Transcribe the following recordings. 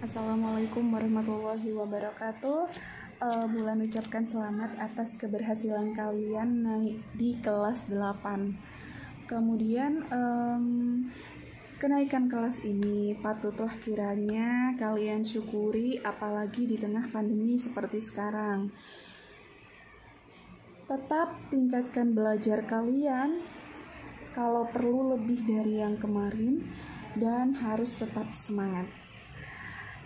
Assalamualaikum warahmatullahi wabarakatuh. Bulan ucapkan selamat atas keberhasilan kalian naik di kelas 8. Kemudian kenaikan kelas ini patutlah kiranya kalian syukuri, apalagi di tengah pandemi seperti sekarang. Tetap tingkatkan belajar kalian, kalau perlu lebih dari yang kemarin, dan harus tetap semangat.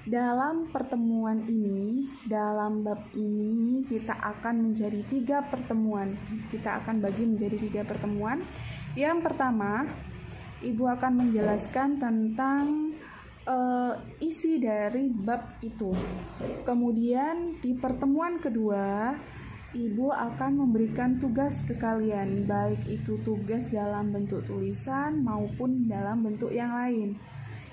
Dalam pertemuan ini, dalam bab ini, kita akan menjadi 3 pertemuan. Kita akan bagi menjadi 3 pertemuan. Yang pertama, Ibu akan menjelaskan tentang isi dari bab itu. Kemudian di pertemuan kedua, Ibu akan memberikan tugas ke kalian, baik itu tugas dalam bentuk tulisan maupun dalam bentuk yang lain.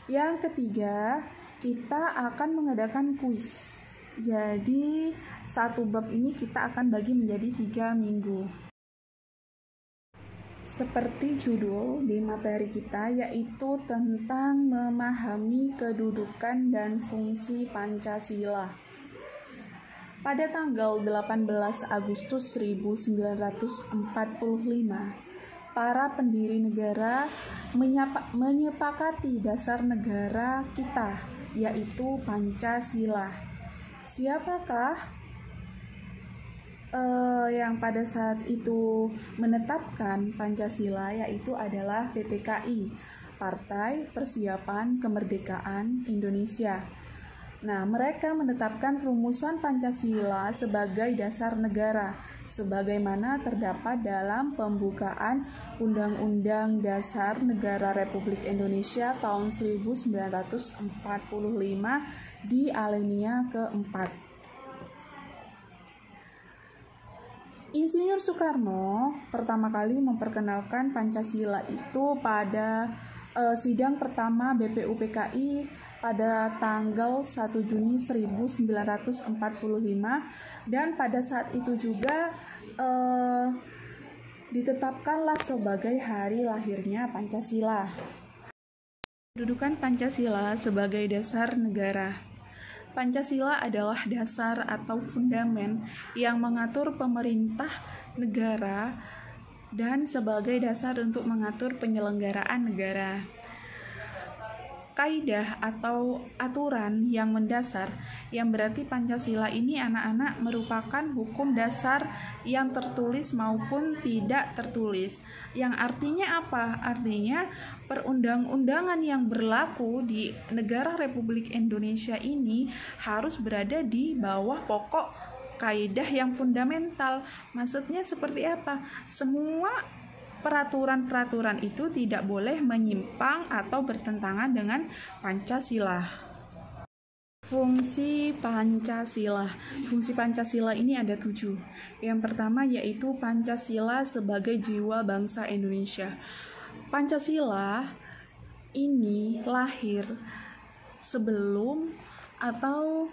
Yang ketiga, kita akan mengadakan kuis. Jadi satu bab ini kita akan bagi menjadi 3 minggu. Seperti judul di materi kita, yaitu tentang memahami kedudukan dan fungsi Pancasila. Pada tanggal 18 Agustus 1945, para pendiri negara menyepakati dasar negara kita, yaitu Pancasila. Siapakah yang pada saat itu menetapkan Pancasila? Yaitu adalah PPKI, Partai Persiapan Kemerdekaan Indonesia. Nah, mereka menetapkan rumusan Pancasila sebagai dasar negara, sebagaimana terdapat dalam pembukaan Undang-Undang Dasar Negara Republik Indonesia tahun 1945 di alinea keempat. Insinyur Soekarno pertama kali memperkenalkan Pancasila itu pada sidang pertama BPUPKI pada tanggal 1 Juni 1945, dan pada saat itu juga ditetapkanlah sebagai hari lahirnya Pancasila. Kedudukan Pancasila sebagai dasar negara. Pancasila adalah dasar atau fundamen yang mengatur pemerintah negara dan sebagai dasar untuk mengatur penyelenggaraan negara. Kaidah atau aturan yang mendasar, yang berarti Pancasila ini anak-anak merupakan hukum dasar yang tertulis maupun tidak tertulis. Yang artinya apa? Artinya perundang-undangan yang berlaku di negara Republik Indonesia ini harus berada di bawah pokok kaidah yang fundamental. Maksudnya seperti apa? Semua peraturan-peraturan itu tidak boleh menyimpang atau bertentangan dengan Pancasila. Fungsi Pancasila. Fungsi Pancasila ini ada 7. Yang pertama yaitu Pancasila sebagai jiwa bangsa Indonesia. Pancasila ini lahir sebelum atau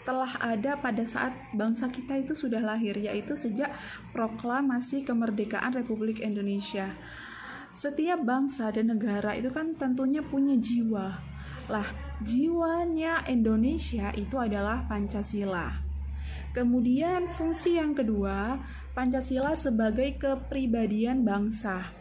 telah ada pada saat bangsa kita itu sudah lahir, yaitu sejak proklamasi kemerdekaan Republik Indonesia. Setiap bangsa dan negara itu kan tentunya punya jiwa. Lah, jiwanya Indonesia itu adalah Pancasila. Kemudian fungsi yang kedua, Pancasila sebagai kepribadian bangsa.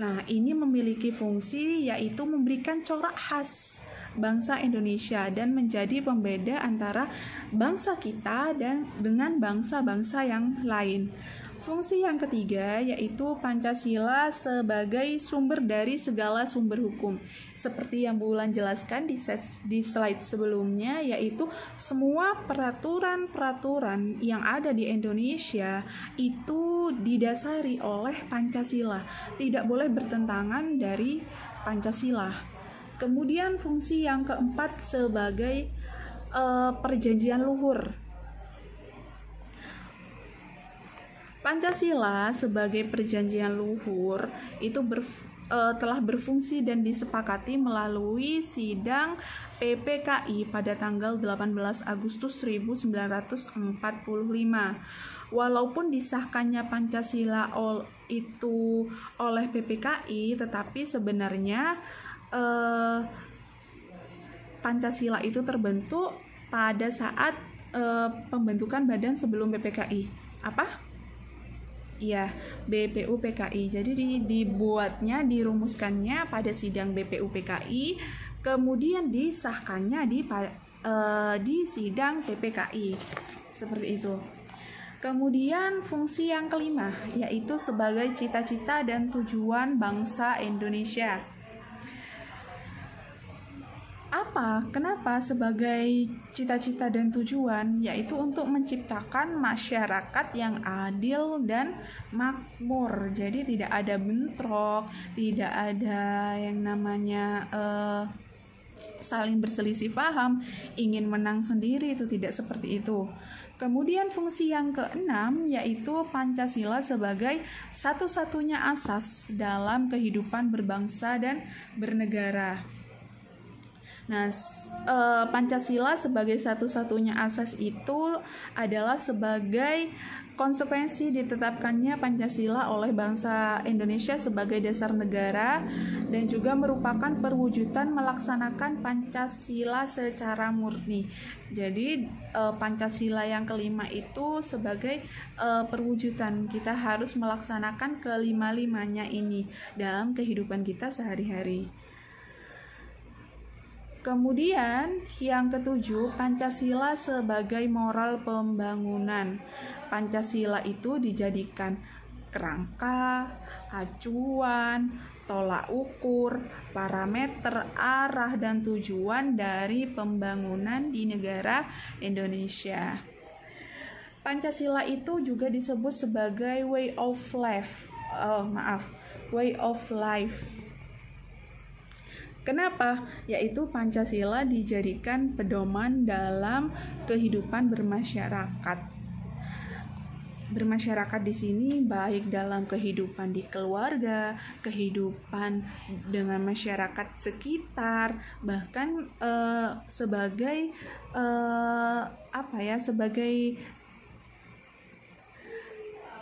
Nah, ini memiliki fungsi yaitu memberikan corak khas bangsa Indonesia dan menjadi pembeda antara bangsa kita dan dengan bangsa-bangsa yang lain. Fungsi yang ketiga yaitu Pancasila sebagai sumber dari segala sumber hukum. Seperti yang Bu Ulan jelaskan di slide sebelumnya, yaitu semua peraturan-peraturan yang ada di Indonesia itu didasari oleh Pancasila, tidak boleh bertentangan dari Pancasila. Kemudian fungsi yang keempat sebagai perjanjian luhur. Pancasila sebagai perjanjian luhur itu telah berfungsi dan disepakati melalui sidang PPKI pada tanggal 18 Agustus 1945. Walaupun disahkannya Pancasila itu oleh PPKI, tetapi sebenarnya Pancasila itu terbentuk pada saat pembentukan badan sebelum BPKI. Apa? Iya, BPUPKI. Jadi dibuatnya, dirumuskannya pada sidang BPUPKI, kemudian disahkannya di sidang PPKI. Seperti itu. Kemudian fungsi yang kelima, yaitu sebagai cita-cita dan tujuan bangsa Indonesia. Kenapa sebagai cita-cita dan tujuan? Yaitu untuk menciptakan masyarakat yang adil dan makmur. Jadi tidak ada bentrok, tidak ada yang namanya saling berselisih paham, ingin menang sendiri, itu tidak seperti itu. Kemudian fungsi yang keenam yaitu Pancasila sebagai satu-satunya asas dalam kehidupan berbangsa dan bernegara. Nah, Pancasila sebagai satu-satunya asas itu adalah sebagai konsekuensi ditetapkannya Pancasila oleh bangsa Indonesia sebagai dasar negara dan juga merupakan perwujudan melaksanakan Pancasila secara murni. Jadi Pancasila yang kelima itu sebagai perwujudan kita harus melaksanakan kelima-limanya ini dalam kehidupan kita sehari-hari. Kemudian yang ketujuh, Pancasila sebagai moral pembangunan. Pancasila itu dijadikan kerangka, acuan, tolak ukur, parameter, arah, dan tujuan dari pembangunan di negara Indonesia. Pancasila itu juga disebut sebagai way of life. Kenapa? Yaitu Pancasila dijadikan pedoman dalam kehidupan bermasyarakat. Bermasyarakat di sini baik dalam kehidupan di keluarga, kehidupan dengan masyarakat sekitar, bahkan sebagai sebagai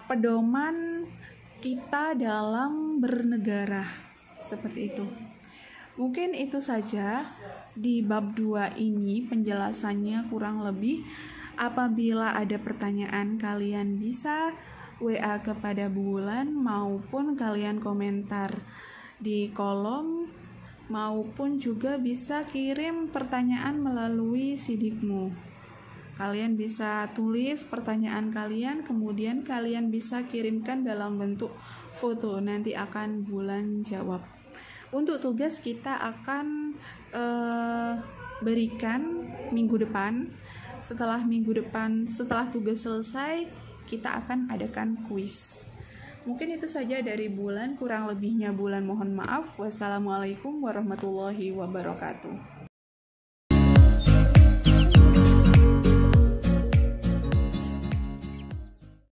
pedoman kita dalam bernegara. Seperti itu. Mungkin itu saja di bab 2 ini penjelasannya kurang lebih. Apabila ada pertanyaan kalian bisa WA kepada Bu Wulan maupun kalian komentar di kolom maupun juga bisa kirim pertanyaan melalui sidikmu. Kalian bisa tulis pertanyaan kalian, kemudian kalian bisa kirimkan dalam bentuk foto, nanti akan Wulan jawab. Untuk tugas kita akan berikan minggu depan. Setelah tugas selesai, kita akan adakan kuis. Mungkin itu saja dari Bulan, kurang lebihnya Bulan mohon maaf. Wassalamualaikum warahmatullahi wabarakatuh.